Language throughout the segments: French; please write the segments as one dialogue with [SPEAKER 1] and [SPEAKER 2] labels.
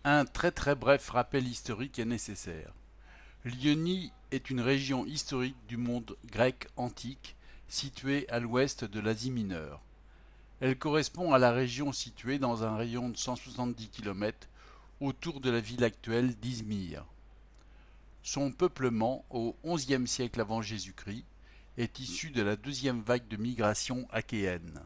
[SPEAKER 1] Un très bref rappel historique est nécessaire. L'Ionie est une région historique du monde grec antique située à l'ouest de l'Asie mineure. Elle correspond à la région située dans un rayon de 170 km autour de la ville actuelle d'Izmir. Son peuplement, au XIe siècle avant Jésus-Christ, est issu de la deuxième vague de migration achéenne.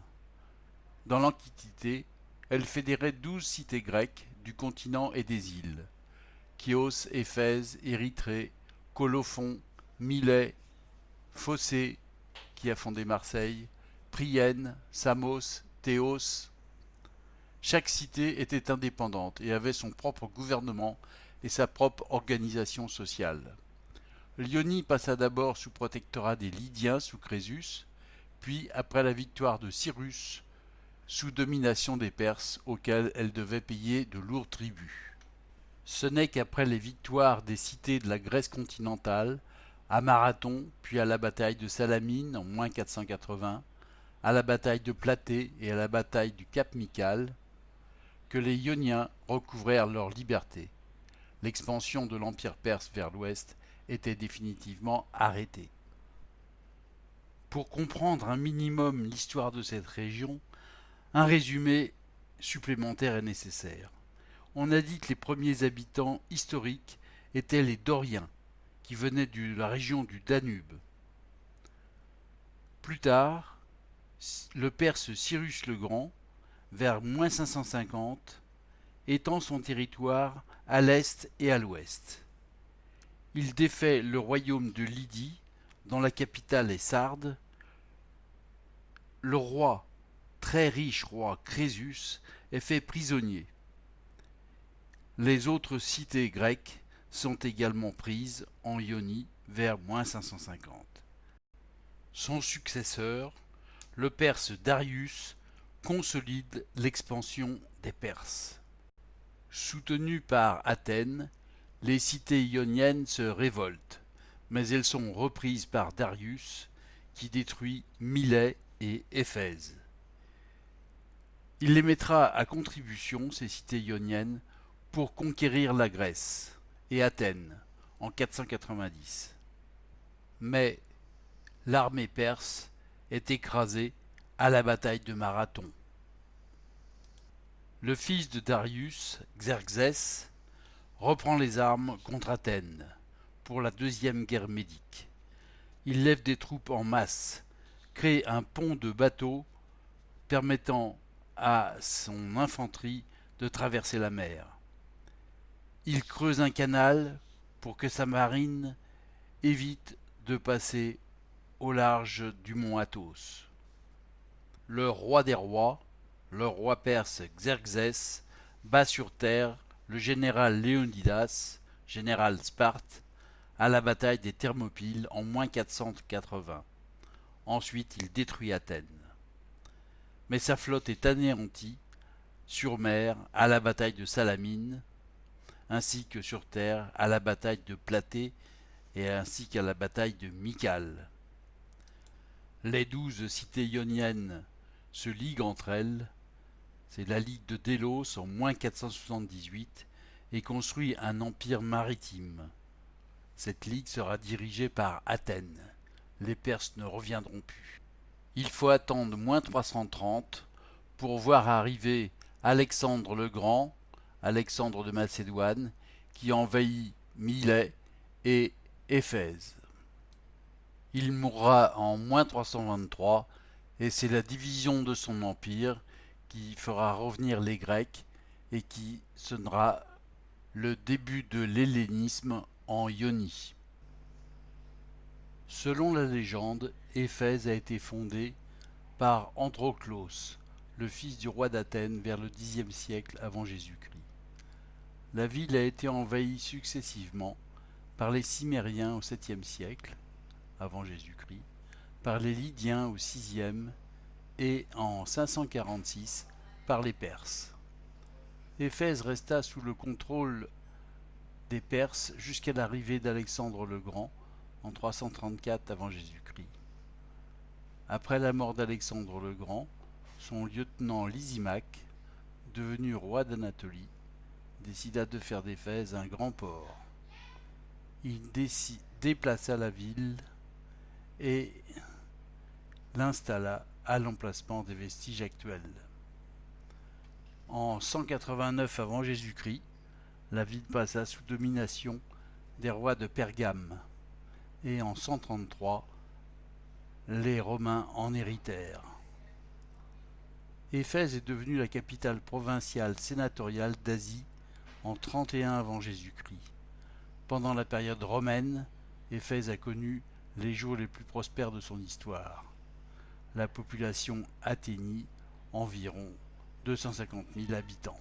[SPEAKER 1] Dans l'Antiquité, elle fédérait 12 cités grecques du continent et des îles: Chios, Éphèse, Érythrée, Colophon, Milet, Phocée, qui a fondé Marseille, Priene, Samos, Théos. Chaque cité était indépendante et avait son propre gouvernement et sa propre organisation sociale. L'Ionie passa d'abord sous protectorat des Lydiens sous Crésus, puis, après la victoire de Cyrus, sous domination des Perses auxquels elle devait payer de lourds tributs. Ce n'est qu'après les victoires des cités de la Grèce continentale, à Marathon, puis à la bataille de Salamine en -480, à la bataille de Platée et à la bataille du Cap Michal, que les Ioniens recouvrèrent leur liberté. L'expansion de l'Empire perse vers l'ouest était définitivement arrêtée. Pour comprendre un minimum l'histoire de cette région, un résumé supplémentaire est nécessaire. On a dit que les premiers habitants historiques étaient les Doriens, qui venaient de la région du Danube. Plus tard, le Perse Cyrus le Grand, vers -550, étend son territoire à l'est et à l'ouest. Il défait le royaume de Lydie, dont la capitale est Sardes. Le roi, très riche roi Crésus, est fait prisonnier. Les autres cités grecques sont également prises en Ionie vers -550. Son successeur, le Perse Darius, consolide l'expansion des Perses. Soutenues par Athènes, les cités ioniennes se révoltent, mais elles sont reprises par Darius, qui détruit Milet et Éphèse. Il les mettra à contribution, ces cités ioniennes, pour conquérir la Grèce et Athènes en 490. Mais l'armée perse est écrasée à la bataille de Marathon. Le fils de Darius, Xerxès, reprend les armes contre Athènes pour la deuxième guerre médique. Il lève des troupes en masse, crée un pont de bateaux permettant à son infanterie de traverser la mer. Il creuse un canal pour que sa marine évite de passer au large du mont Athos. Le roi des rois, le roi perse Xerxès, bat sur terre le général Léonidas, général Sparte, à la bataille des Thermopyles en -480. Ensuite, il détruit Athènes. Mais sa flotte est anéantie sur mer à la bataille de Salamine, ainsi que sur terre à la bataille de Platée et ainsi qu'à la bataille de Mycale. Les 12 cités ioniennes se liguent entre elles, c'est la Ligue de Délos en -478, et construit un empire maritime. Cette ligue sera dirigée par Athènes. Les Perses ne reviendront plus. Il faut attendre -330 pour voir arriver Alexandre le Grand, Alexandre de Macédoine, qui envahit Milet et Éphèse. Il mourra en -323 et c'est la division de son empire qui fera revenir les Grecs et qui sonnera le début de l'hellénisme en Ionie. Selon la légende, Éphèse a été fondée par Androclos, le fils du roi d'Athènes vers le Xe siècle avant Jésus-Christ. La ville a été envahie successivement par les Cimériens au 7e siècle avant Jésus-Christ, par les Lydiens au 6e et en 546 par les Perses. Éphèse resta sous le contrôle des Perses jusqu'à l'arrivée d'Alexandre le Grand en 334 avant Jésus-Christ. Après la mort d'Alexandre le Grand, son lieutenant Lysimaque, devenu roi d'Anatolie, décida de faire d'Éphèse un grand port. Il déplaça la ville et l'installa à l'emplacement des vestiges actuels. En 189 avant Jésus-Christ, la ville passa sous domination des rois de Pergame et en 133, les Romains en héritèrent. Éphèse est devenue la capitale provinciale sénatoriale d'Asie en 31 avant Jésus-Christ. Pendant la période romaine, Éphèse a connu les jours les plus prospères de son histoire. La population atteignit environ 250 000 habitants.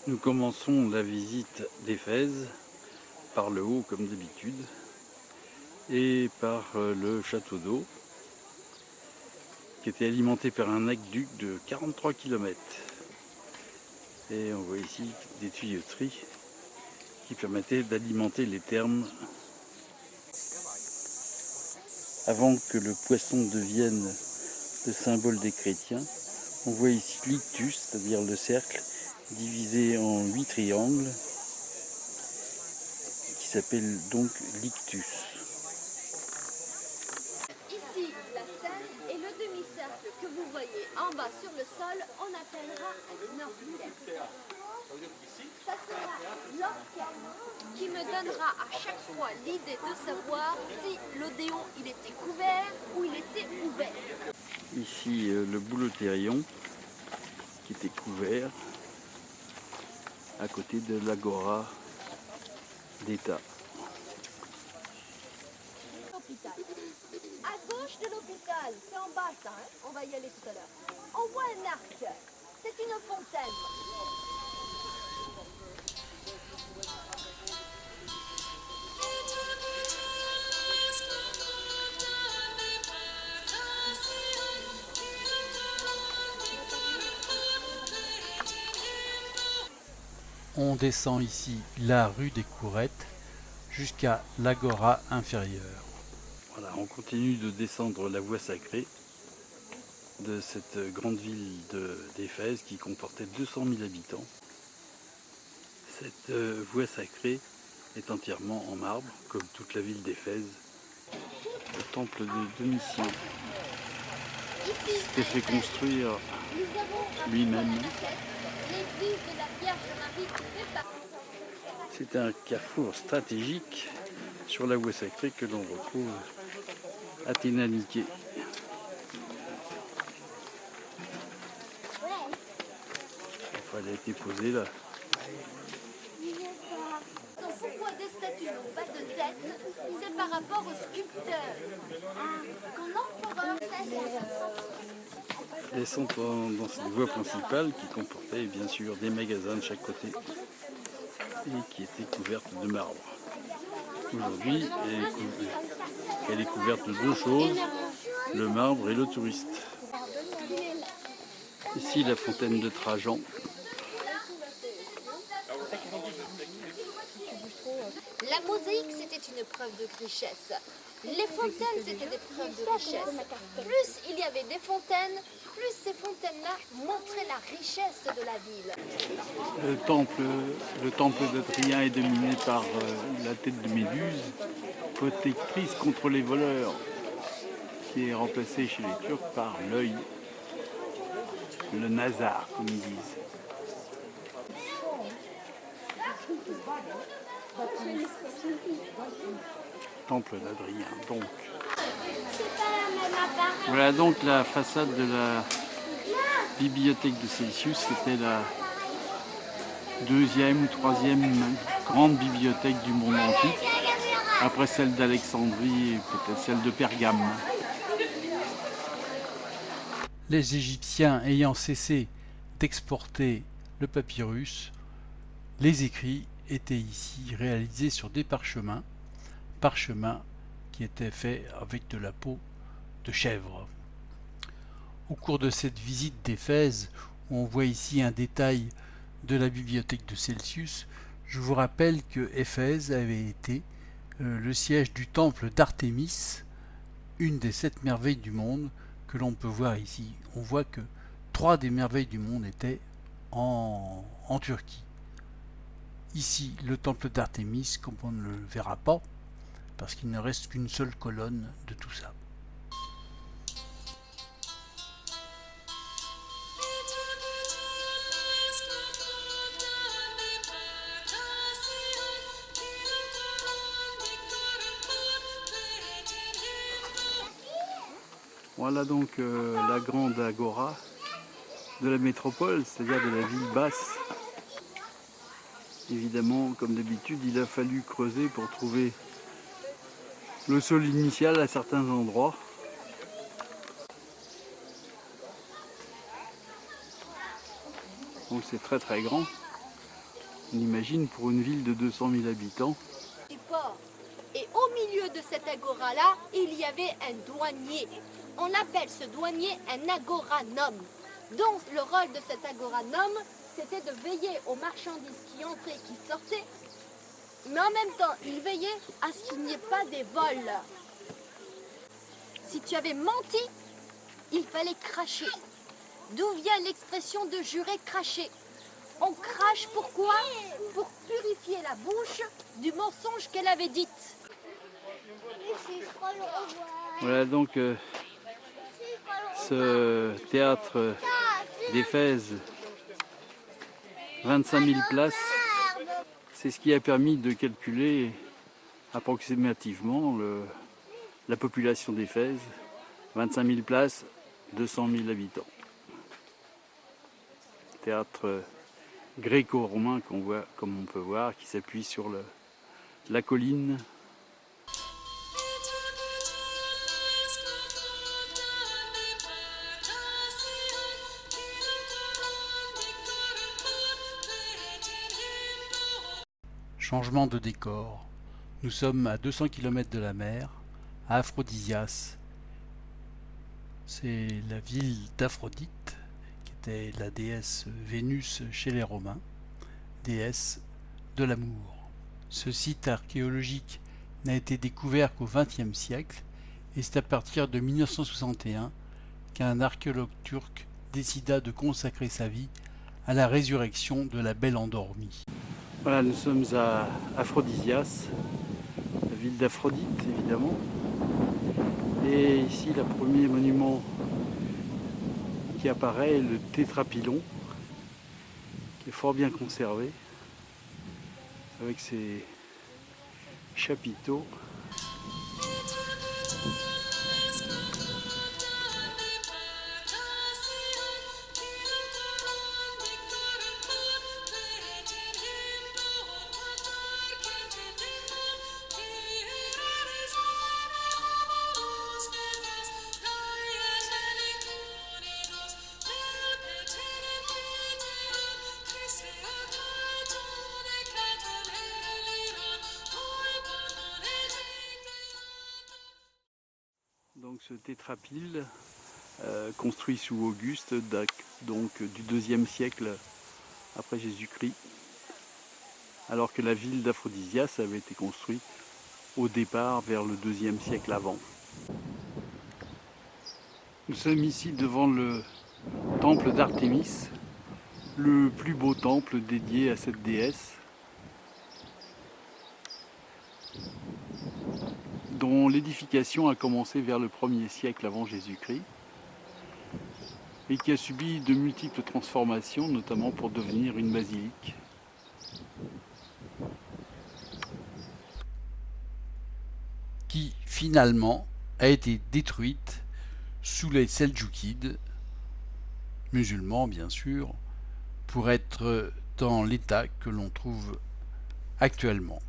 [SPEAKER 1] Nous commençons la visite d'Éphèse par le haut comme d'habitude et par le château d'eau qui était alimenté par un aqueduc de 43 km. Et on voit ici des tuyauteries qui permettaient d'alimenter les thermes avant que le poisson devienne le symbole des chrétiens. On voit ici l'ictus, c'est-à-dire le cercle, divisé en 8 triangles, qui s'appelle donc l'ictus.
[SPEAKER 2] Ici, la scène et le demi-cercle que vous voyez en bas sur le sol, on appellera un orchestre. Ça sera l'orchestre qui me donnera à chaque fois l'idée de savoir si l'odéon il était couvert ou il était ouvert.
[SPEAKER 1] Ici le boulotérion qui était couvert à côté de l'agora d'État.
[SPEAKER 2] L'hôpital. À gauche de l'hôpital, c'est en bas ça, hein, on va y aller tout à l'heure. On voit un arc, c'est une fontaine.
[SPEAKER 1] On descend ici la rue des Courettes jusqu'à l'agora inférieure. Voilà, on continue de descendre la voie sacrée de cette grande ville d'Éphèse qui comportait 200 000 habitants. Cette voie sacrée est entièrement en marbre, comme toute la ville d'Éphèse. Le temple de Domitien s'était fait construire lui-même. C'est un carrefour stratégique sur la voie sacrée que l'on retrouve à Thénaniké. Enfin, elle a été posée là.
[SPEAKER 2] Pourquoi des statues n'ont pas de tête? C'est par rapport au sculpteur. Quand l'empereur
[SPEAKER 1] Descend dans cette voie principale qui comportait bien sûr des magasins de chaque côté et qui était couverte de marbre. Aujourd'hui, elle est couverte de deux choses, le marbre et le touriste. Ici, la fontaine de Trajan.
[SPEAKER 2] La mosaïque, c'était une preuve de richesse. Les fontaines, c'était des preuves de richesse. Plus il y avait des fontaines, plus ces fontaines-là montraient la richesse de la ville.
[SPEAKER 1] Le temple d'Adrien est dominé par la tête de Méduse, protectrice contre les voleurs, qui est remplacée chez les Turcs par l'œil, le nazar, comme ils disent. Temple d'Adrien, donc. Voilà donc la façade de la bibliothèque de Celsius. C'était la deuxième ou troisième grande bibliothèque du monde antique, après celle d'Alexandrie et peut-être celle de Pergame. Les Égyptiens ayant cessé d'exporter le papyrus, les écrits étaient ici réalisés sur des parchemins qui étaient faits avec de la peau de chèvre. Au cours de cette visite d'Éphèse, où on voit ici un détail de la bibliothèque de Celsius, je vous rappelle que Éphèse avait été le siège du temple d'Artémis, une des 7 merveilles du monde que l'on peut voir ici. On voit que 3 des merveilles du monde étaient en Turquie. Ici, le temple d'Artémis, comme on ne le verra pas, parce qu'il ne reste qu'une seule colonne de tout ça.
[SPEAKER 3] Voilà donc la grande agora de la métropole, c'est-à-dire de la ville basse. Évidemment, comme d'habitude, il a fallu creuser pour trouver le sol initial à certains endroits. Donc c'est très très grand. On imagine pour une ville de 200 000 habitants.
[SPEAKER 2] Et au milieu de cette agora-là, il y avait un douanier. On appelle ce douanier un agoranome. Donc le rôle de cet agoranome, c'était de veiller aux marchandises qui entraient et qui sortaient. Mais en même temps, il veillait à ce qu'il n'y ait pas des vols. Si tu avais menti, il fallait cracher. D'où vient l'expression de jurer cracher? On crache pourquoi? Pour purifier la bouche du mensonge qu'elle avait dit.
[SPEAKER 3] Voilà donc ce théâtre d'Éphèse, 25 000 places, c'est ce qui a permis de calculer approximativement la population d'Éphèse, 25 000 places, 200 000 habitants. Théâtre gréco-romain qu'on voit, comme on peut voir, qui s'appuie sur la colline.
[SPEAKER 1] Changement de décor. Nous sommes à 200 km de la mer, à Aphrodisias. C'est la ville d'Aphrodite, qui était la déesse Vénus chez les Romains, déesse de l'amour. Ce site archéologique n'a été découvert qu'au XXe siècle, et c'est à partir de 1961 qu'un archéologue turc décida de consacrer sa vie à la résurrection de la Belle Endormie.
[SPEAKER 3] Voilà, nous sommes à Aphrodisias, la ville d'Aphrodite évidemment. Et ici, le premier monument qui apparaît est le tétrapylon, qui est fort bien conservé, avec ses chapiteaux. Donc ce tétrapyle, construit sous Auguste, donc du IIe siècle après Jésus-Christ, alors que la ville d'Aphrodisias avait été construite au départ vers le IIe siècle avant. Nous sommes ici devant le temple d'Artémis, le plus beau temple dédié à cette déesse, dont l'édification a commencé vers le 1er siècle avant Jésus-Christ et qui a subi de multiples transformations, notamment pour devenir une basilique.
[SPEAKER 1] Qui finalement a été détruite sous les Seldjoukides, musulmans bien sûr, pour être dans l'état que l'on trouve actuellement.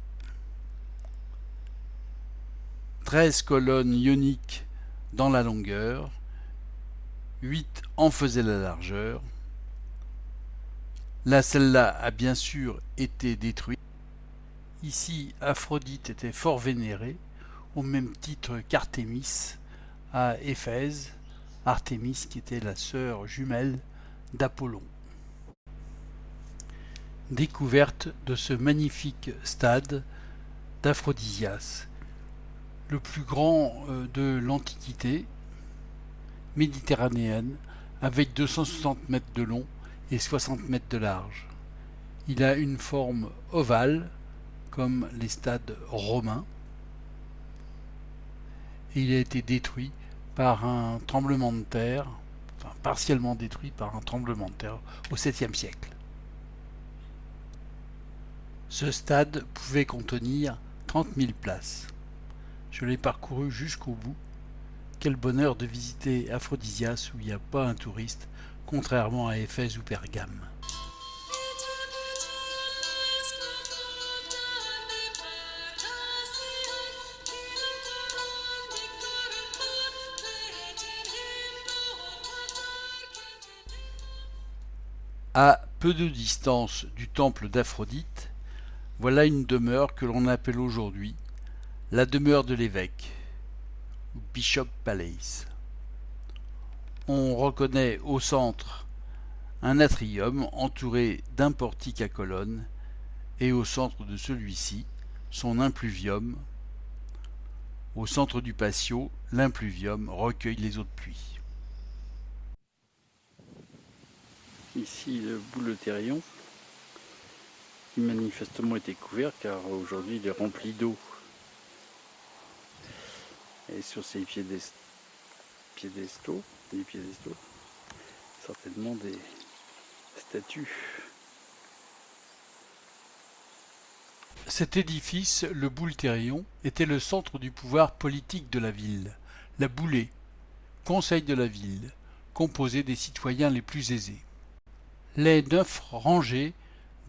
[SPEAKER 1] 13 colonnes ioniques dans la longueur, 8 en faisaient la largeur. Là, celle-là a bien sûr été détruite. Ici, Aphrodite était fort vénérée, au même titre qu'Artémis à Éphèse, Artémis qui était la sœur jumelle d'Apollon. Découverte de ce magnifique stade d'Aphrodisias, le plus grand de l'Antiquité méditerranéenne, avec 260 mètres de long et 60 mètres de large. Il a une forme ovale, comme les stades romains, et il a été détruit par un tremblement de terre, enfin partiellement détruit par un tremblement de terre au 7e siècle. Ce stade pouvait contenir 30 000 places. Je l'ai parcouru jusqu'au bout. Quel bonheur de visiter Aphrodisias où il n'y a pas un touriste, contrairement à Éphèse ou Pergame. À peu de distance du temple d'Aphrodite, voilà une demeure que l'on appelle aujourd'hui la demeure de l'évêque, Bishop Palace. On reconnaît au centre un atrium entouré d'un portique à colonnes et au centre de celui-ci son impluvium. Au centre du patio, l'impluvium recueille les eaux de pluie.
[SPEAKER 3] Ici le Bouleuterion, qui manifestement était couvert car aujourd'hui il est rempli d'eau. Et sur ces piédestaux, certainement des statues.
[SPEAKER 1] Cet édifice, le Bouleuterion, était le centre du pouvoir politique de la ville, la Boulée, conseil de la ville, composé des citoyens les plus aisés. Les 9 rangées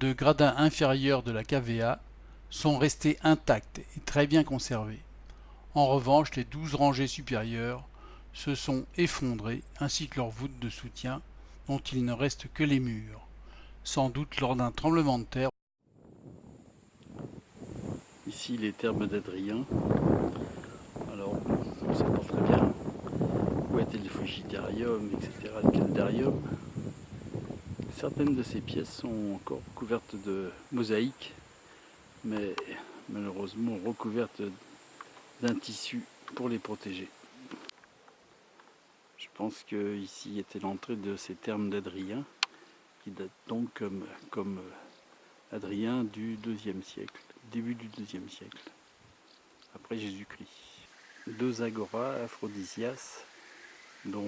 [SPEAKER 1] de gradins inférieurs de la cavea sont restées intactes et très bien conservées. En revanche, les 12 rangées supérieures se sont effondrées, ainsi que leurs voûtes de soutien, dont il ne reste que les murs, sans doute lors d'un tremblement de terre.
[SPEAKER 3] Ici les thermes d'Adrien. Alors on ne sait pas très bien où était le frigidarium, etc., le caldarium. Certaines de ces pièces sont encore couvertes de mosaïques, mais malheureusement recouvertes d'un tissu pour les protéger. Je pense que ici était l'entrée de ces thermes d'Adrien, qui datent donc comme Adrien du IIe siècle, début du IIe siècle, après Jésus-Christ. 2 agoras, Aphrodisias, dont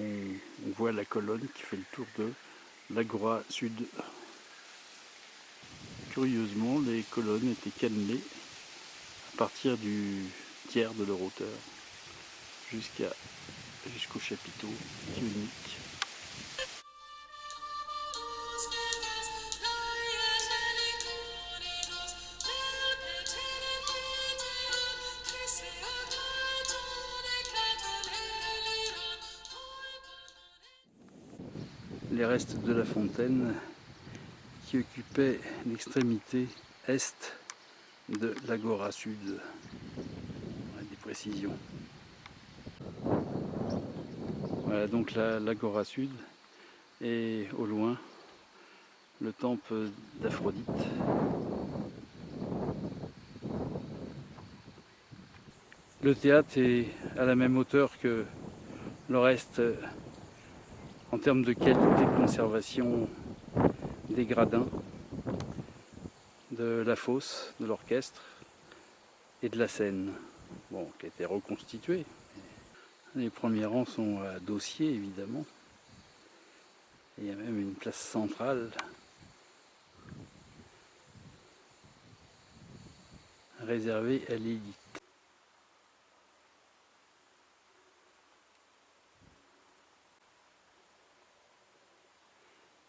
[SPEAKER 3] on voit la colonne qui fait le tour de l'agora sud. Curieusement, les colonnes étaient calmées à partir du tiers de leur hauteur jusqu'au chapiteau qui est unique. Les restes de la fontaine qui occupait l'extrémité est de l'agora sud. Des précisions. Voilà donc l'agora sud et au loin le temple d'Aphrodite. Le théâtre est à la même hauteur que le reste en termes de qualité de conservation des gradins, de la fosse, de l'orchestre et de la scène, bon, qui a été reconstituée. Les premiers rangs sont à dossier évidemment. Et il y a même une place centrale réservée à l'élite.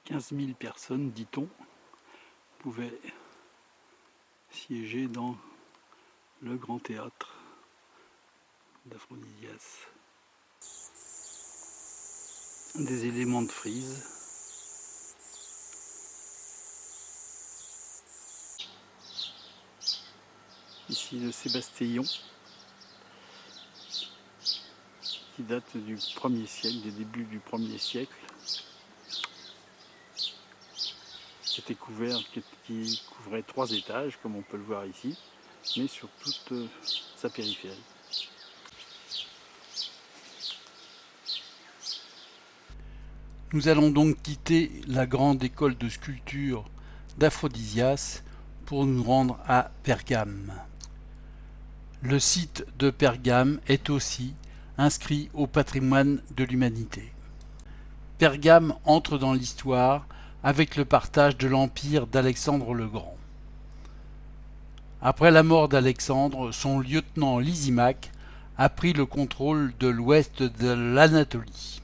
[SPEAKER 3] « 15 000 personnes, dit-on, pouvaient siéger dans le grand théâtre d'Aphrodisias. Des éléments de frise. Ici le Sébastillon, qui date du 1er siècle, des débuts du 1er siècle, qui était couvert, qui couvrait 3 étages, comme on peut le voir ici, mais sur toute sa périphérie.
[SPEAKER 1] Nous allons donc quitter la grande école de sculpture d'Aphrodisias pour nous rendre à Pergame. Le site de Pergame est aussi inscrit au patrimoine de l'humanité. Pergame entre dans l'histoire avec le partage de l'empire d'Alexandre le Grand. Après la mort d'Alexandre, son lieutenant Lysimaque a pris le contrôle de l'ouest de l'Anatolie.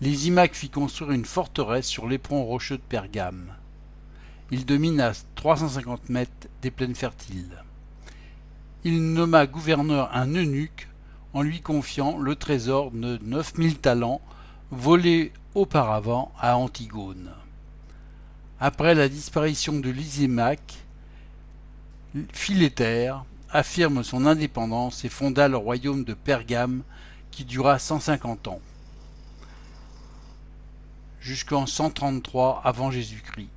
[SPEAKER 1] Lysimaque fit construire une forteresse sur l'éperon rocheux de Pergame. Il domine à 350 mètres des plaines fertiles. Il nomma gouverneur un eunuque en lui confiant le trésor de 9000 talents volés auparavant à Antigone. Après la disparition de Lysimaque, Philéter affirme son indépendance et fonda le royaume de Pergame qui dura 150 ans, jusqu'en 133 avant Jésus-Christ.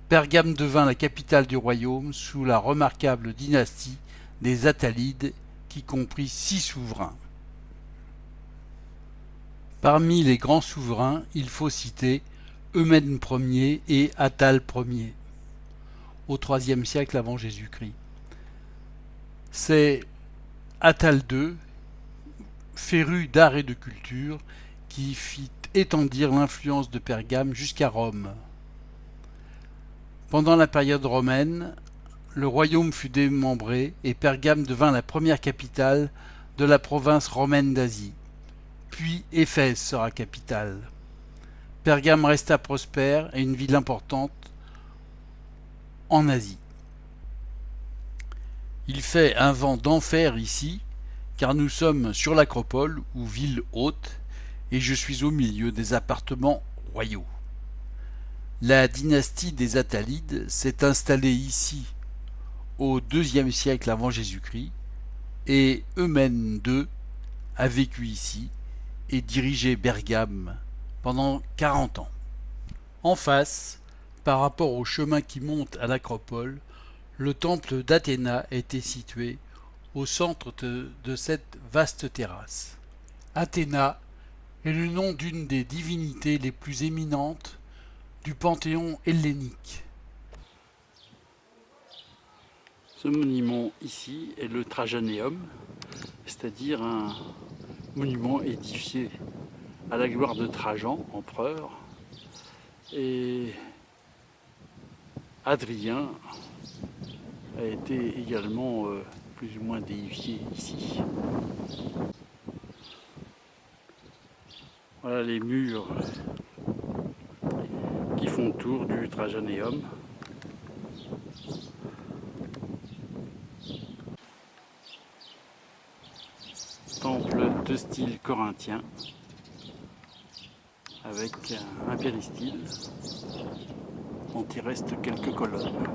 [SPEAKER 1] Pergame devint la capitale du royaume sous la remarquable dynastie des Attalides qui comprit 6 souverains. Parmi les grands souverains, il faut citer Eumène Ier et Attale Ier, au IIIe siècle avant Jésus-Christ. C'est Attale II, féru d'art et de culture, qui fit étendir l'influence de Pergame jusqu'à Rome. Pendant la période romaine, le royaume fut démembré et Pergame devint la première capitale de la province romaine d'Asie. Puis Éphèse sera capitale. Pergame resta prospère et une ville importante en Asie. Il fait un vent d'enfer ici, car nous sommes sur l'acropole ou ville haute, et je suis au milieu des appartements royaux. La dynastie des Attalides s'est installée ici au IIe siècle avant Jésus-Christ, et Eumène II a vécu ici et dirigé Pergame pendant 40 ans. En face, par rapport au chemin qui monte à l'acropole, le temple d'Athéna était situé au centre de cette vaste terrasse. Athéna est le nom d'une des divinités les plus éminentes du panthéon hellénique.
[SPEAKER 3] Ce monument ici est le Trajanéum, c'est-à-dire un monument édifié à la gloire de Trajan, empereur, et Hadrien a été également plus ou moins déifié ici. Voilà les murs qui font le tour du Trajanéum. Temple de style corinthien avec un péristyle dont il reste quelques colonnes.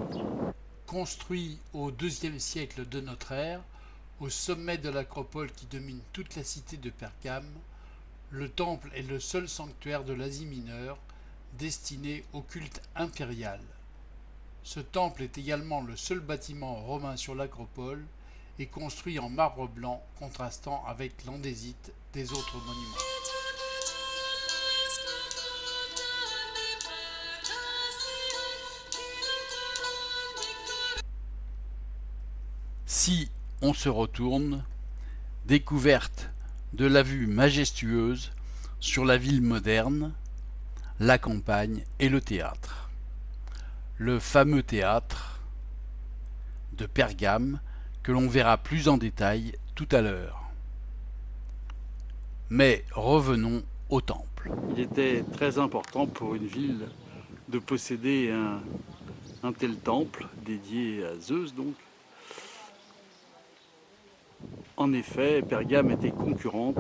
[SPEAKER 1] Construit au IIe siècle de notre ère, au sommet de l'acropole qui domine toute la cité de Pergame, le temple est le seul sanctuaire de l'Asie mineure destiné au culte impérial. Ce temple est également le seul bâtiment romain sur l'acropole et construit en marbre blanc contrastant avec l'andésite des autres monuments. Si on se retourne, découverte de la vue majestueuse sur la ville moderne, la campagne et le théâtre. Le fameux théâtre de Pergame que l'on verra plus en détail tout à l'heure. Mais revenons au temple.
[SPEAKER 3] Il était très important pour une ville de posséder un tel temple dédié à Zeus donc. En effet, Pergame était concurrente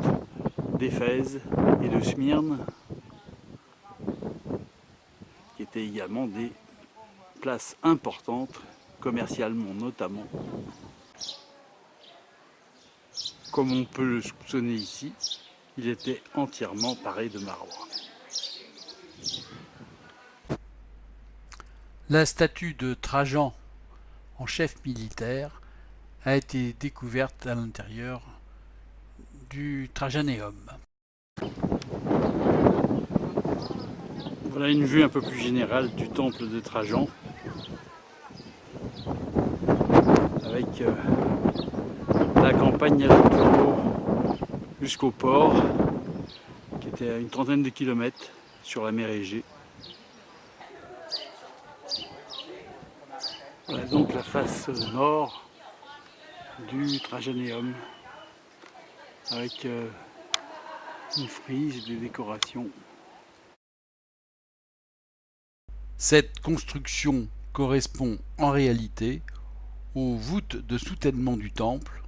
[SPEAKER 3] d'Éphèse et de Smyrne, qui étaient également des places importantes, commercialement notamment. Comme on peut le soupçonner ici, il était entièrement paré de marbre.
[SPEAKER 1] La statue de Trajan en chef militaire a été découverte à l'intérieur du Trajanéum.
[SPEAKER 3] Voilà une vue un peu plus générale du temple de Trajan, avec la campagne alentour jusqu'au port, qui était à une trentaine de kilomètres sur la mer Égée. Voilà donc la face nord du Trajaneum, avec une frise et des décorations.
[SPEAKER 1] Cette construction correspond en réalité aux voûtes de soutènement du temple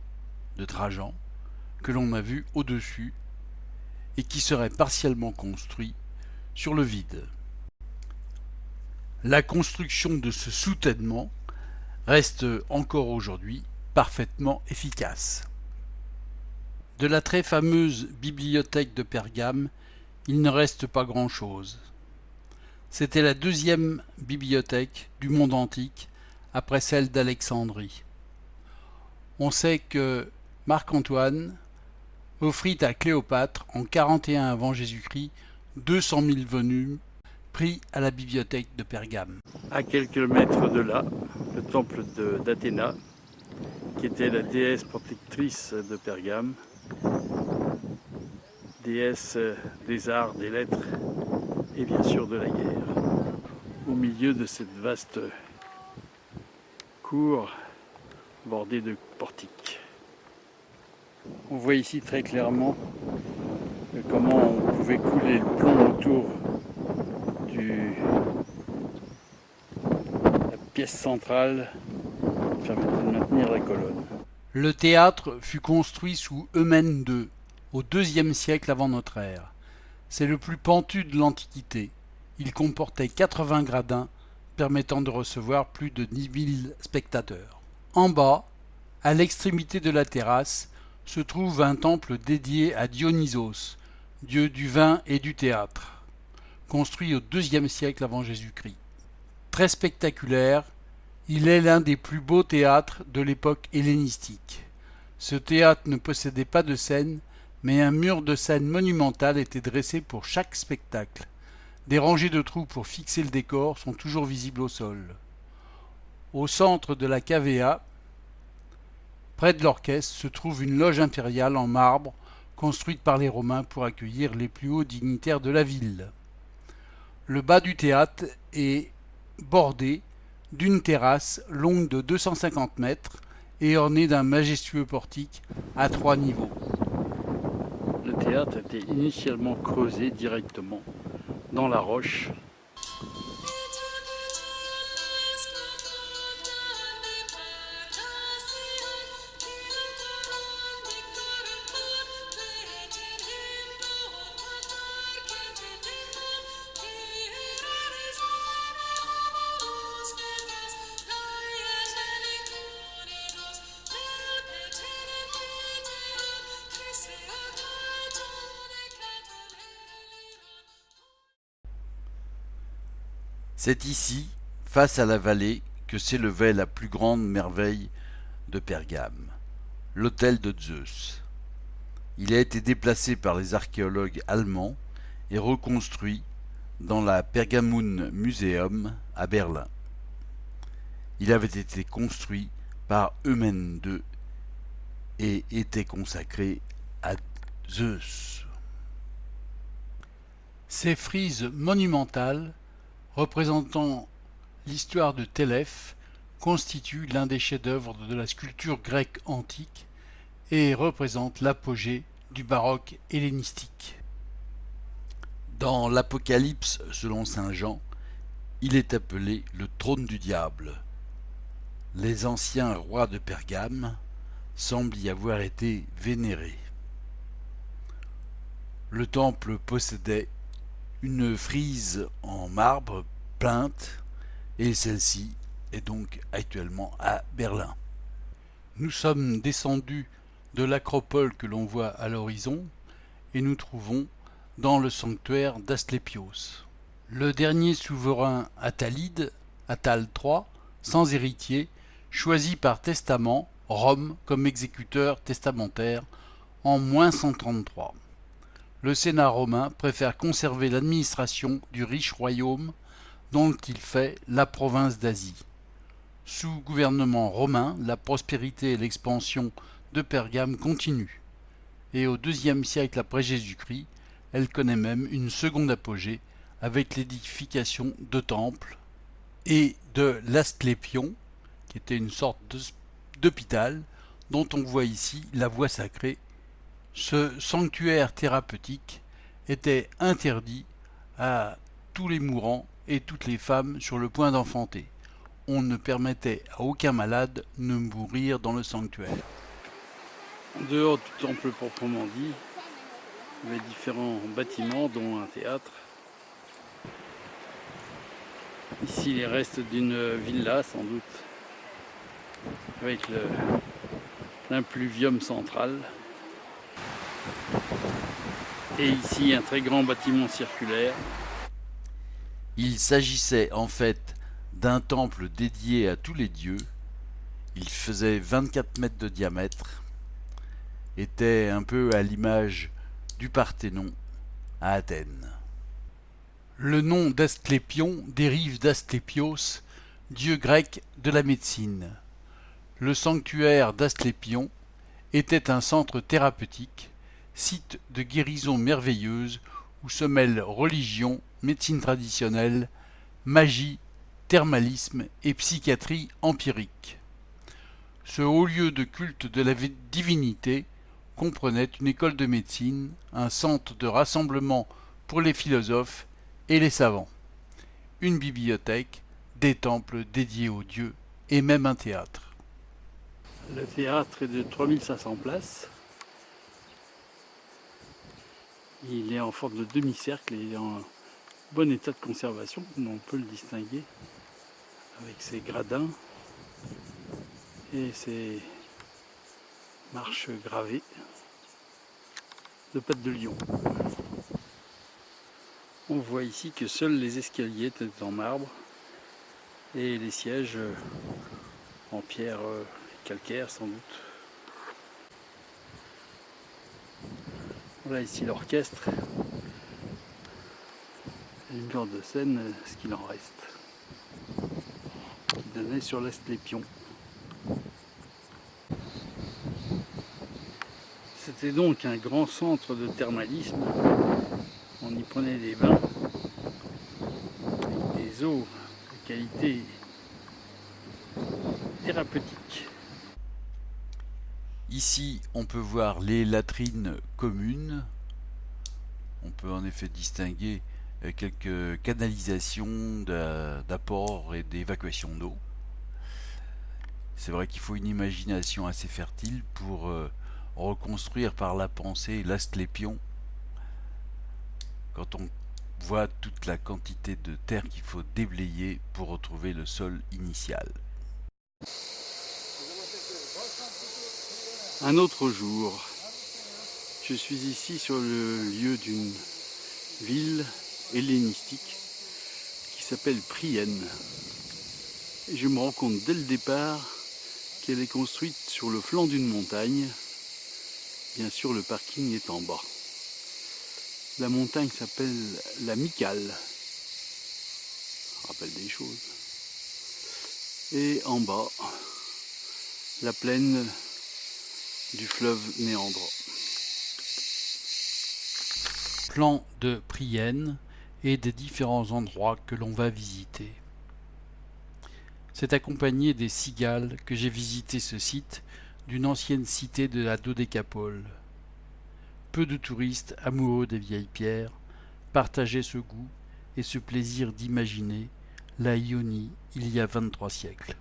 [SPEAKER 1] de Trajan que l'on a vu au-dessus et qui serait partiellement construit sur le vide. La construction de ce soutènement reste encore aujourd'hui parfaitement efficace. De la très fameuse bibliothèque de Pergame, il ne reste pas grand-chose. C'était la deuxième bibliothèque du monde antique après celle d'Alexandrie. On sait que Marc-Antoine offrit à Cléopâtre en 41 avant Jésus-Christ 200 000 volumes pris à la bibliothèque de Pergame.
[SPEAKER 3] À quelques mètres de là, le temple d'Athéna, qui était la déesse protectrice de Pergame, déesse des arts, des lettres et bien sûr de la guerre. Au milieu de cette vaste cour bordée de portiques. On voit ici très clairement comment on pouvait couler le plomb autour de la pièce centrale permettant de maintenir la colonne.
[SPEAKER 1] Le théâtre fut construit sous Eumène II, au IIe siècle avant notre ère. C'est le plus pentu de l'Antiquité. Il comportait 80 gradins, permettant de recevoir plus de 10 000 spectateurs. En bas, à l'extrémité de la terrasse, se trouve un temple dédié à Dionysos, dieu du vin et du théâtre, construit au IIe siècle avant Jésus-Christ. Très spectaculaire, il est l'un des plus beaux théâtres de l'époque hellénistique. Ce théâtre ne possédait pas de scène, mais un mur de scène monumental était dressé pour chaque spectacle. Des rangées de trous pour fixer le décor sont toujours visibles au sol. Au centre de la cavea, près de l'orchestre, se trouve une loge impériale en marbre construite par les Romains pour accueillir les plus hauts dignitaires de la ville. Le bas du théâtre est bordé d'une terrasse longue de 250 mètres et ornée d'un majestueux portique à 3 niveaux.
[SPEAKER 3] Le théâtre était initialement creusé directement dans la roche.
[SPEAKER 1] C'est ici, face à la vallée, que s'élevait la plus grande merveille de Pergame, l'autel de Zeus. Il a été déplacé par les archéologues allemands et reconstruit dans la Pergamon Museum à Berlin. Il avait été construit par Eumène II et était consacré à Zeus. Ces frises monumentales représentant l'histoire de Télèphe constituent l'un des chefs-d'œuvre de la sculpture grecque antique et représentent l'apogée du baroque hellénistique. Dans l'Apocalypse selon saint Jean, il est appelé le trône du diable. Les anciens rois de Pergame semblent y avoir été vénérés. Le temple possédait une frise en marbre peinte et celle-ci est donc actuellement à Berlin. Nous sommes descendus de l'acropole que l'on voit à l'horizon et nous trouvons dans le sanctuaire d'Asclépios. Le dernier souverain attalide, Attale III, sans héritier, choisi par testament Rome comme exécuteur testamentaire en -133. le Sénat romain préfère conserver l'administration du riche royaume dont il fait la province d'Asie. Sous gouvernement romain, la prospérité et l'expansion de Pergame continuent, et au IIe siècle après Jésus-Christ, elle connaît même une seconde apogée avec l'édification de temples et de l'Asclépion, qui était une sorte d'hôpital dont on voit ici la voie sacrée. Ce sanctuaire thérapeutique était interdit à tous les mourants et toutes les femmes sur le point d'enfanter. On ne permettait à aucun malade de mourir dans le sanctuaire.
[SPEAKER 3] En dehors du temple proprement dit, il y avait différents bâtiments, dont un théâtre. Ici, les restes d'une villa, sans doute, avec l'impluvium central. Et ici, un très grand bâtiment circulaire.
[SPEAKER 1] Il s'agissait en fait d'un temple dédié à tous les dieux. Il faisait 24 mètres de diamètre, était un peu à l'image du Parthénon à Athènes. Le nom d'Asclépion dérive d'Asclépios, dieu grec de la médecine. Le sanctuaire d'Asclépion était un centre thérapeutique, site de guérison merveilleuse où se mêlent religion, médecine traditionnelle, magie, thermalisme et psychiatrie empirique. Ce haut lieu de culte de la divinité comprenait une école de médecine, un centre de rassemblement pour les philosophes et les savants, une bibliothèque, des temples dédiés aux dieux et même un théâtre.
[SPEAKER 3] Le théâtre est de 3500 places. Il est en forme de demi-cercle et il est en bon état de conservation, comme on peut le distinguer, avec ses gradins et ses marches gravées de pattes de lion. On voit ici que seuls les escaliers étaient en marbre et les sièges en pierre calcaire sans doute. Voilà ici l'orchestre, et une lumière de scène, ce qu'il en reste, qui donnait sur l'Asclépion. C'était donc un grand centre de thermalisme. On y prenait des bains avec des eaux de qualité thérapeutique.
[SPEAKER 1] Ici, on peut voir les latrines communes. On peut en effet distinguer quelques canalisations d'apport et d'évacuation d'eau. C'est vrai qu'il faut une imagination assez fertile pour reconstruire par la pensée l'Asclépion. Quand on voit toute la quantité de terre qu'il faut déblayer pour retrouver le sol initial.
[SPEAKER 3] Un autre jour, je suis ici sur le lieu d'une ville hellénistique qui s'appelle Priene. Et je me rends compte dès le départ qu'elle est construite sur le flanc d'une montagne. Bien sûr, le parking est en bas. La montagne s'appelle la Mycale. Ça rappelle des choses. Et en bas, la plaine du fleuve Méandre.
[SPEAKER 1] Plan de Priene et des différents endroits que l'on va visiter. C'est accompagné des cigales que j'ai visité ce site d'une ancienne cité de la Dodécapole. Peu de touristes amoureux des vieilles pierres partageaient ce goût et ce plaisir d'imaginer la Ionie il y a 23 siècles.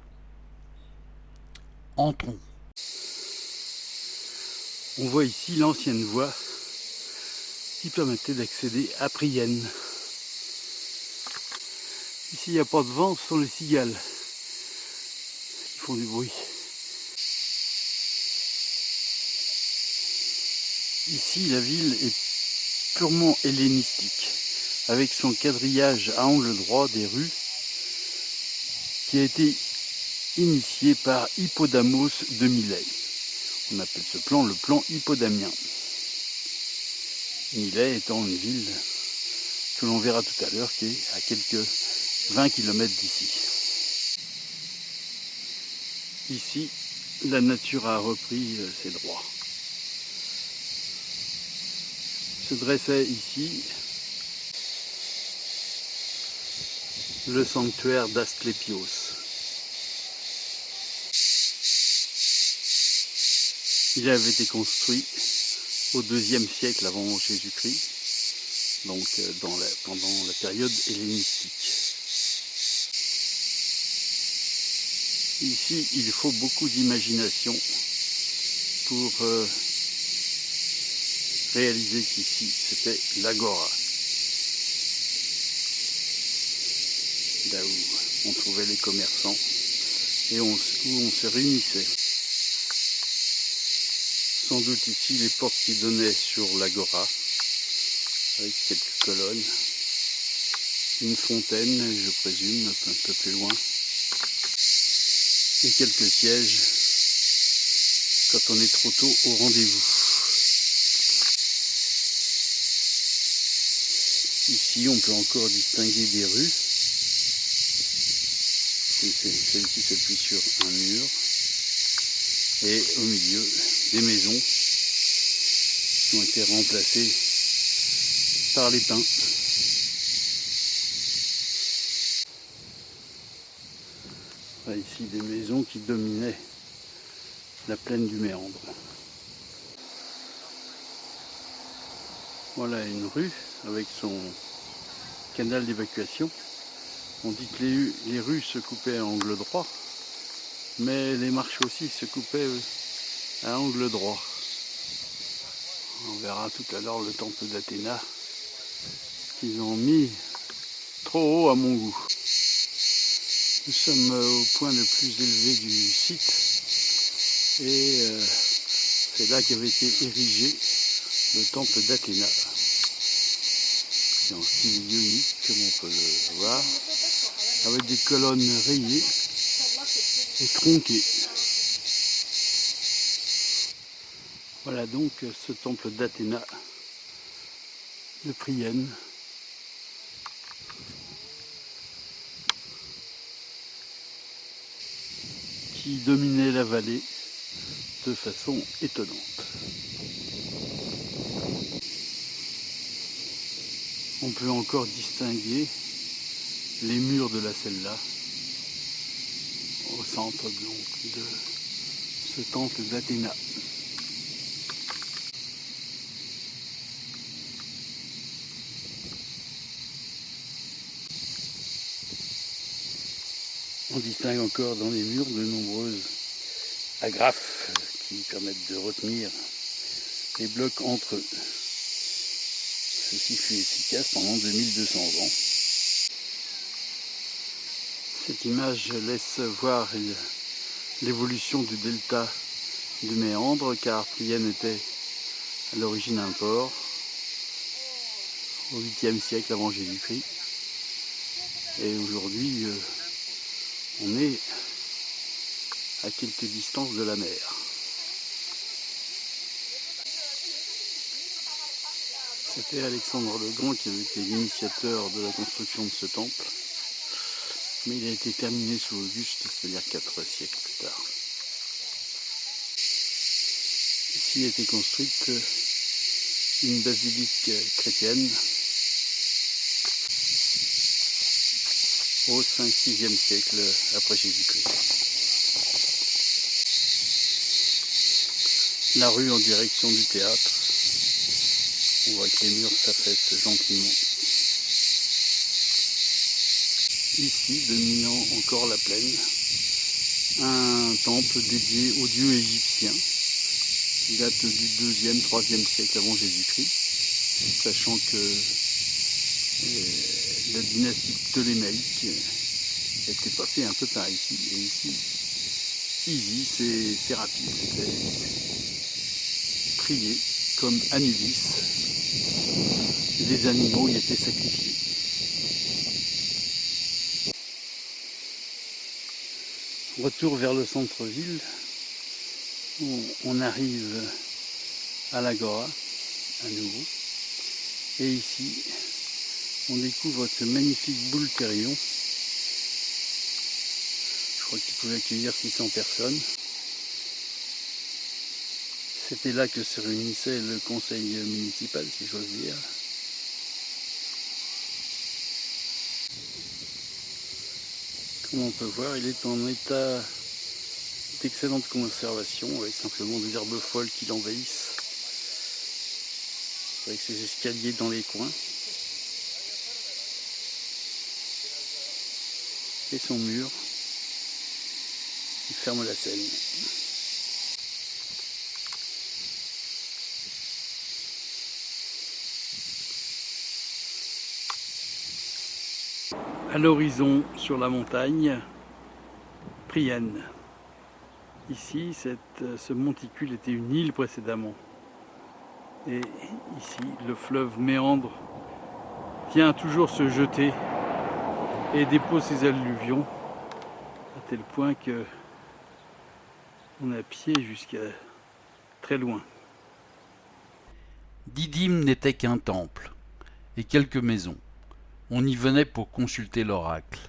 [SPEAKER 1] Entrons.
[SPEAKER 3] On voit ici l'ancienne voie qui permettait d'accéder à Priene. Ici, il n'y a pas de vent, ce sont les cigales qui font du bruit. Ici, la ville est purement hellénistique, avec son quadrillage à angle droit des rues, qui a été initié par Hippodamos de Milet. On appelle ce plan le plan hippodamien. Millet étant une ville que l'on verra tout à l'heure, qui est à quelques 20 km d'ici. Ici, la nature a repris ses droits. Se dressait ici le sanctuaire d'Asclépios. Il avait été construit au IIe siècle avant Jésus-Christ, donc pendant la période hellénistique. Ici, il faut beaucoup d'imagination pour réaliser qu'ici, c'était l'agora. Là où on trouvait les commerçants et où on se réunissait. Sans doute ici les portes qui donnaient sur l'agora, avec quelques colonnes, une fontaine, je présume, un peu plus loin, et quelques sièges quand on est trop tôt au rendez-vous. Ici, on peut encore distinguer des rues. Celle-ci s'appuie sur un mur. Et au milieu, des maisons qui ont été remplacées par les pins. Voilà ici des maisons qui dominaient la plaine du Méandre. Voilà une rue avec son canal d'évacuation. On dit que les rues se coupaient à angle droit, mais les marches aussi se coupaient à angle droit. On verra tout à l'heure le temple d'Athéna qu'ils ont mis trop haut à mon goût. Nous sommes au point le plus élevé du site et c'est là qu'avait été érigé le temple d'Athéna. C'est en style ionique, comme on peut le voir, avec des colonnes rayées et tronquées. Voilà donc ce temple d'Athéna de Priene. Qui dominait la vallée de façon étonnante. On peut encore distinguer les murs de la cella au centre donc de ce temple d'Athéna. On distingue encore dans les murs de nombreuses agrafes qui permettent de retenir les blocs entre eux. Ceci fut efficace pendant 2200 ans. Cette image laisse voir l'évolution du delta du Méandre, car Priene était à l'origine un port au 8e siècle avant Jésus-Christ. Et aujourd'hui, on est à quelques distances de la mer. C'était Alexandre le Grand qui avait été l'initiateur de la construction de ce temple, mais il a été terminé sous Auguste, c'est-à-dire 4 siècles plus tard. Ici a été construite une basilique chrétienne au 5-6e siècle après Jésus-Christ. La rue en direction du théâtre. On voit que les murs s'affaissent gentiment. Ici, dominant encore la plaine, un temple dédié aux dieux égyptiens qui date du 2e, 3e siècle avant Jésus-Christ, sachant que la dynastie ptolémaïque était passée un peu par ici. Et ici, Isis et Sérapis étaient priés comme Anubis. Les animaux y étaient sacrifiés. Retour vers le centre-ville, on arrive à l'Agora, à nouveau. Et ici, on découvre ce magnifique boulterion. Je crois qu'il pouvait accueillir 600 personnes. C'était là que se réunissait le conseil municipal, si j'ose dire. Comme on peut voir, il est en état d'excellente conservation, avec simplement des herbes folles qui l'envahissent, avec ses escaliers dans les coins, et son mur qui ferme la Seine. À l'horizon, sur la montagne, Prienne. Ici, ce monticule était une île précédemment. Et ici, le fleuve méandre, vient toujours se jeter et dépose ses alluvions, à tel point que on a pied jusqu'à très loin.
[SPEAKER 1] Didyme n'était qu'un temple et quelques maisons. On y venait pour consulter l'oracle.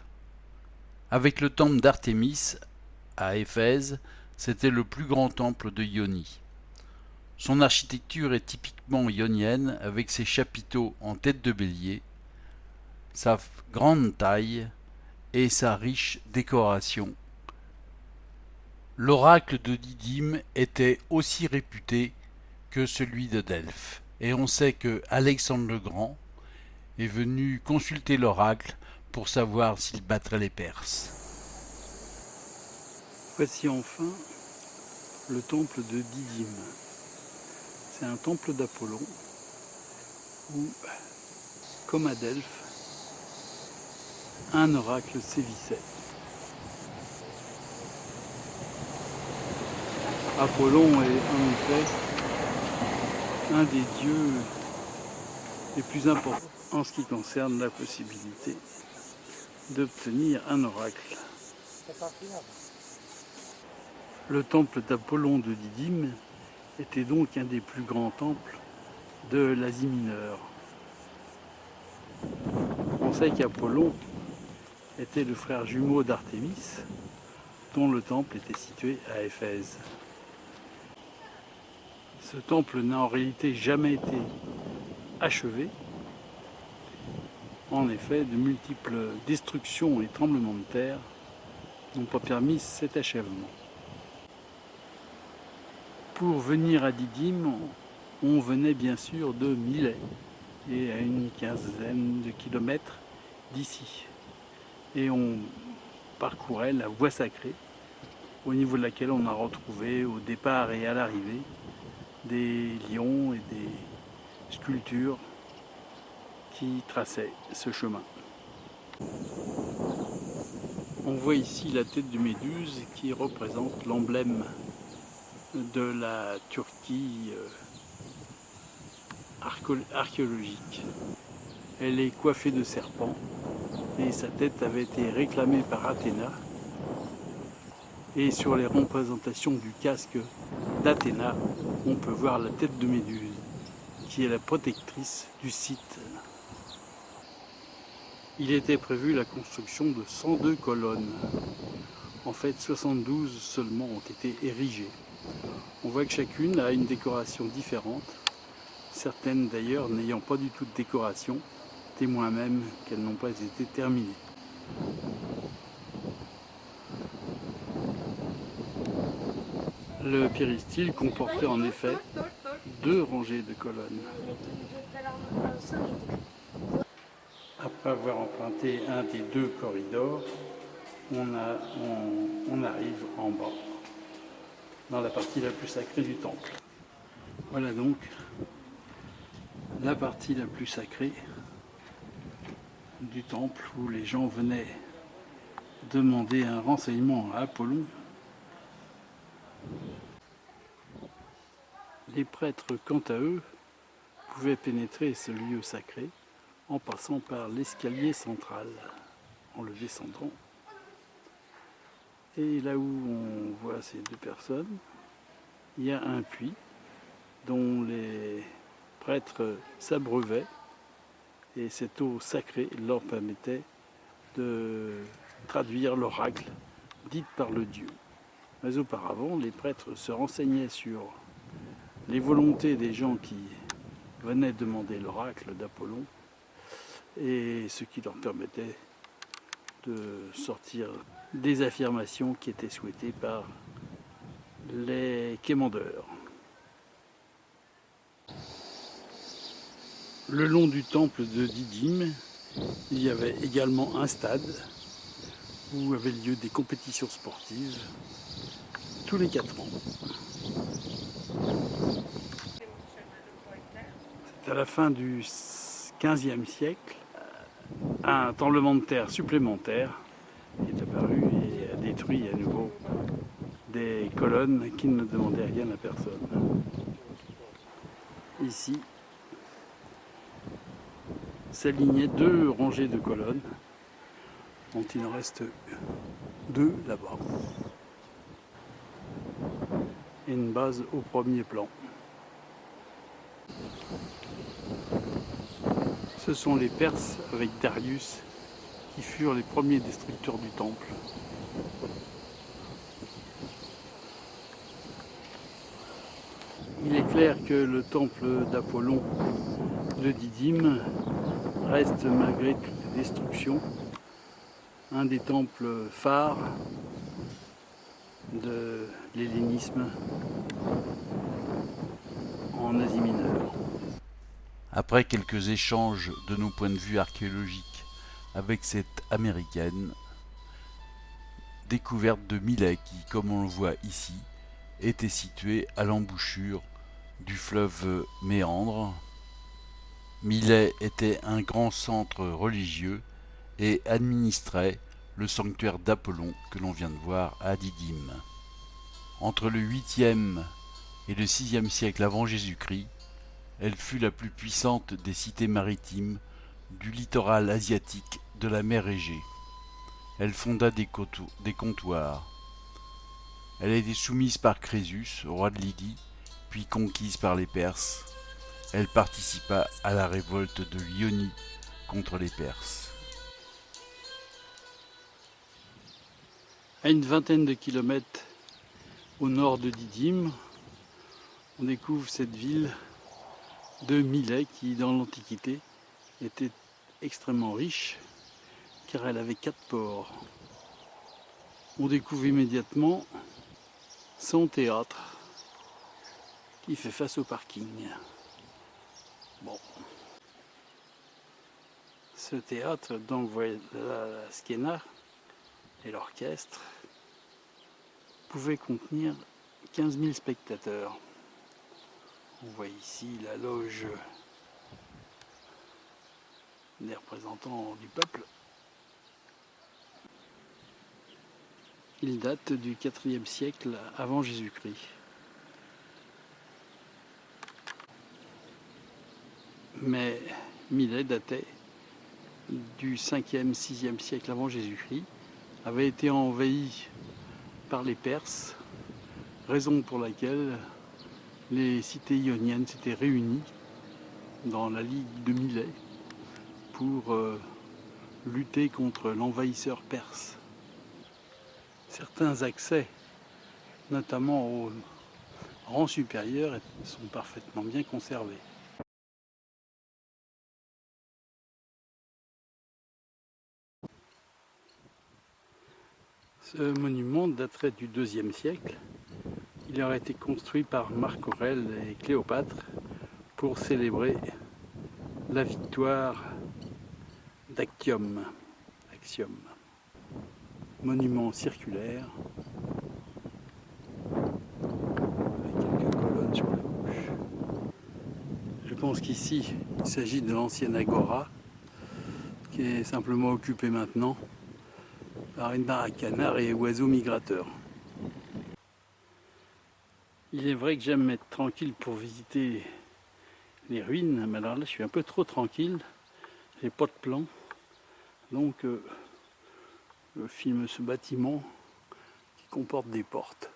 [SPEAKER 1] Avec le temple d'Artémis à Éphèse, c'était le plus grand temple de Ionie. Son architecture est typiquement ionienne avec ses chapiteaux en tête de bélier, sa grande taille et sa riche décoration. L'oracle de Didyme était aussi réputé que celui de Delphes, et on sait que Alexandre le Grand est venu consulter l'oracle pour savoir s'il battrait les Perses.
[SPEAKER 3] Voici enfin le temple de Didyme. C'est un temple d'Apollon où, comme à Delphes, un oracle sévissait. Apollon est en effet un des dieux les plus importants en ce qui concerne la possibilité d'obtenir un oracle. Le temple d'Apollon de Didyme était donc un des plus grands temples de l'Asie mineure. On sait qu'Apollon était le frère jumeau d'Artémis, dont le temple était situé à Éphèse. Ce temple n'a en réalité jamais été achevé. En effet, de multiples destructions et tremblements de terre n'ont pas permis cet achèvement. Pour venir à Didyme, on venait bien sûr de Milet, et à une quinzaine de kilomètres d'ici. Et on parcourait la voie sacrée, au niveau de laquelle on a retrouvé au départ et à l'arrivée des lions et des sculptures qui traçaient ce chemin. On voit ici la tête de Méduse qui représente l'emblème de la Turquie archéologique. Elle est coiffée de serpents et sa tête avait été réclamée par Athéna. Et sur les représentations du casque d'Athéna, on peut voir la tête de Méduse, qui est la protectrice du site. Il était prévu la construction de 102 colonnes. En fait, 72 seulement ont été érigées. On voit que chacune a une décoration différente, certaines d'ailleurs n'ayant pas du tout de décoration, témoin même qu'elles n'ont pas été terminées. Le péristyle comportait en effet 2 rangées de colonnes. Après avoir emprunté un des 2 corridors, on arrive en bas, dans la partie la plus sacrée du temple. Voilà donc la partie la plus sacrée du temple où les gens venaient demander un renseignement à Apollon. Les prêtres, quant à eux, pouvaient pénétrer ce lieu sacré en passant par l'escalier central, en le descendant. Et là où on voit ces 2 personnes, il y a un puits dont les prêtres s'abreuvaient Et cette eau sacrée leur permettait de traduire l'oracle dit par le dieu. Mais auparavant, les prêtres se renseignaient sur les volontés des gens qui venaient demander l'oracle d'Apollon et ce qui leur permettait de sortir des affirmations qui étaient souhaitées par les quémandeurs. Le long du temple de Didyme, il y avait également un stade où avaient lieu des compétitions sportives tous les 4 ans. C'est à la fin du XVe siècle, un tremblement de terre supplémentaire est apparu et a détruit à nouveau des colonnes qui ne demandaient rien à personne. Ici, s'alignaient 2 rangées de colonnes, dont il en reste 2 là-bas. Et une base au premier plan. Ce sont les Perses avec Darius qui furent les premiers destructeurs du temple. Il est clair que le temple d'Apollon de Didyme reste, malgré toutes les destructions, un des temples phares de l'hellénisme en Asie mineure.
[SPEAKER 1] Après quelques échanges de nos points de vue archéologiques avec cette américaine, découverte de Milet qui, comme on le voit ici, était située à l'embouchure du fleuve Méandre. Milet était un grand centre religieux et administrait le sanctuaire d'Apollon que l'on vient de voir à Didyme. Entre le 8e et le 6e siècle avant Jésus-Christ, elle fut la plus puissante des cités maritimes du littoral asiatique de la mer Égée. Elle fonda des comptoirs. Elle a été soumise par Crésus, roi de Lydie, puis conquise par les Perses. Elle participa à la révolte de Ionie contre les Perses.
[SPEAKER 3] À une vingtaine de kilomètres au nord de Didyme, on découvre cette ville de Milet qui, dans l'Antiquité, était extrêmement riche car elle avait 4 ports. On découvre immédiatement son théâtre qui fait face au parking. Bon. Ce théâtre, donc, vous voyez la Skéna et l'orchestre, pouvait contenir 15 000 spectateurs. On voit ici la loge des représentants du peuple. Il date du IVe siècle avant Jésus-Christ. Mais Milet datait du 5e, 6e siècle avant Jésus-Christ, avait été envahi par les Perses, raison pour laquelle les cités ioniennes s'étaient réunies dans la Ligue de Milet pour lutter contre l'envahisseur perse. Certains accès, notamment au rang supérieur, sont parfaitement bien conservés. Ce monument daterait du IIe siècle. Il aurait été construit par Marc Aurèle et Cléopâtre pour célébrer la victoire d'Actium. Monument circulaire avec quelques colonnes sur la gauche. Je pense qu'ici il s'agit de l'ancienne agora qui est simplement occupée maintenant par une baraque canard et oiseaux migrateurs. Il est vrai que j'aime être tranquille pour visiter les ruines, mais alors là je suis un peu trop tranquille, j'ai pas de plan, donc je filme ce bâtiment qui comporte des portes.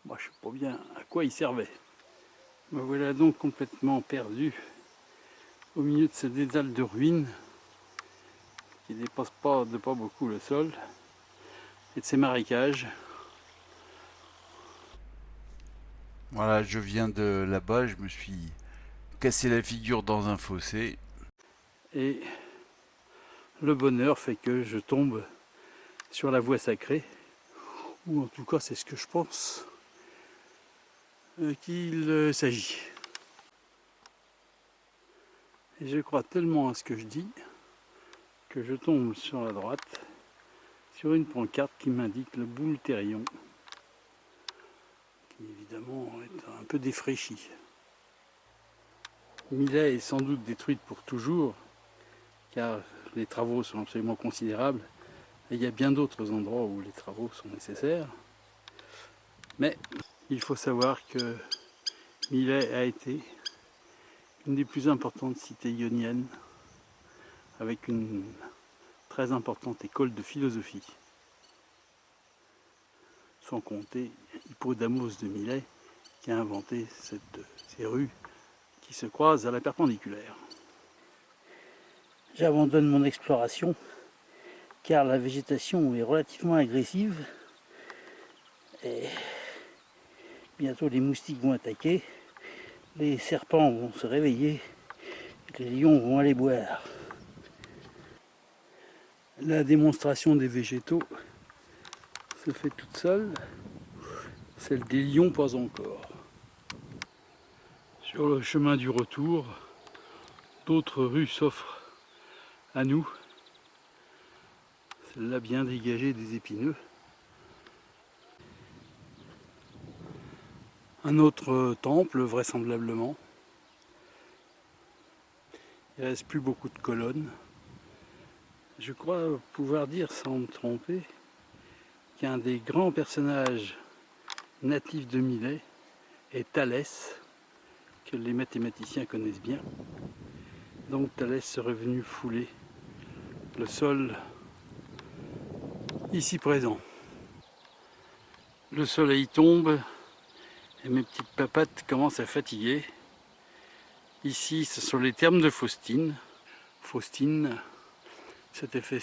[SPEAKER 3] Moi je sais pas bien à quoi il servait. Me voilà donc complètement perdu au milieu de ces dédales de ruines qui ne dépassent pas beaucoup le sol et de ces marécages.
[SPEAKER 1] Voilà, je viens de là-bas, je me suis cassé la figure dans un fossé.
[SPEAKER 3] Et le bonheur fait que je tombe sur la voie sacrée, ou en tout cas c'est ce que je pense qu'il s'agit. Et je crois tellement à ce que je dis que je tombe sur la droite, sur une pancarte qui m'indique le Boulterion, qui évidemment est un peu défraîchi. Millet est sans doute détruite pour toujours, car les travaux sont absolument considérables, et il y a bien d'autres endroits où les travaux sont nécessaires. Mais il faut savoir que Millet a été une des plus importantes cités ioniennes, avec une très importante école de philosophie. Sans compter Hippodamos de Millet, qui a inventé ces rues qui se croisent à la perpendiculaire. J'abandonne mon exploration car la végétation est relativement agressive et bientôt les moustiques vont attaquer, les serpents vont se réveiller et les lions vont aller boire. La démonstration des végétaux se fait toute seule, celle des lions pas encore. Sur le chemin du retour, d'autres rues s'offrent à nous, celle-là bien dégagée des épineux. Un autre temple, vraisemblablement. Il ne reste plus beaucoup de colonnes. Je crois pouvoir dire, sans me tromper, qu'un des grands personnages natifs de Millet est Thalès, que les mathématiciens connaissent bien. Donc Thalès serait venu fouler le sol ici présent. Le soleil tombe et mes petites papates commencent à fatiguer. Ici, ce sont les thermes de Faustine. Faustine s'était fait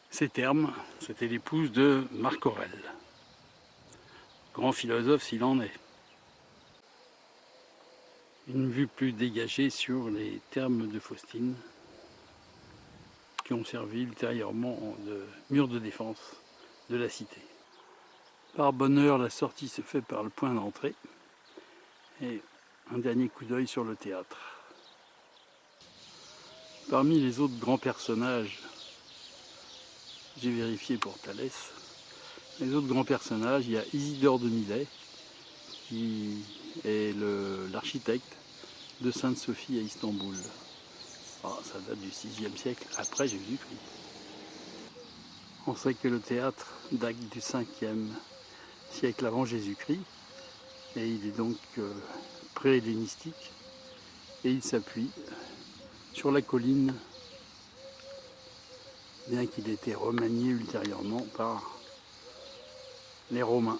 [SPEAKER 3] ses thermes. C'était l'épouse de Marc Aurèle. Grand philosophe s'il en est. Une vue plus dégagée sur les thermes de Faustine, qui ont servi ultérieurement de mur de défense de la cité. Par bonheur, la sortie se fait par le point d'entrée. Et un dernier coup d'œil sur le théâtre. Parmi les autres grands personnages, j'ai vérifié pour Thalès, les autres grands personnages, il y a Isidore de Millet, qui est l'architecte de Sainte-Sophie à Istanbul. Ça date du 6e siècle après Jésus-Christ. On sait que le théâtre date du 5e siècle avant Jésus-Christ, et il est donc pré-hellénistique, et il s'appuie sur la colline, bien qu'il ait été remanié ultérieurement par les Romains.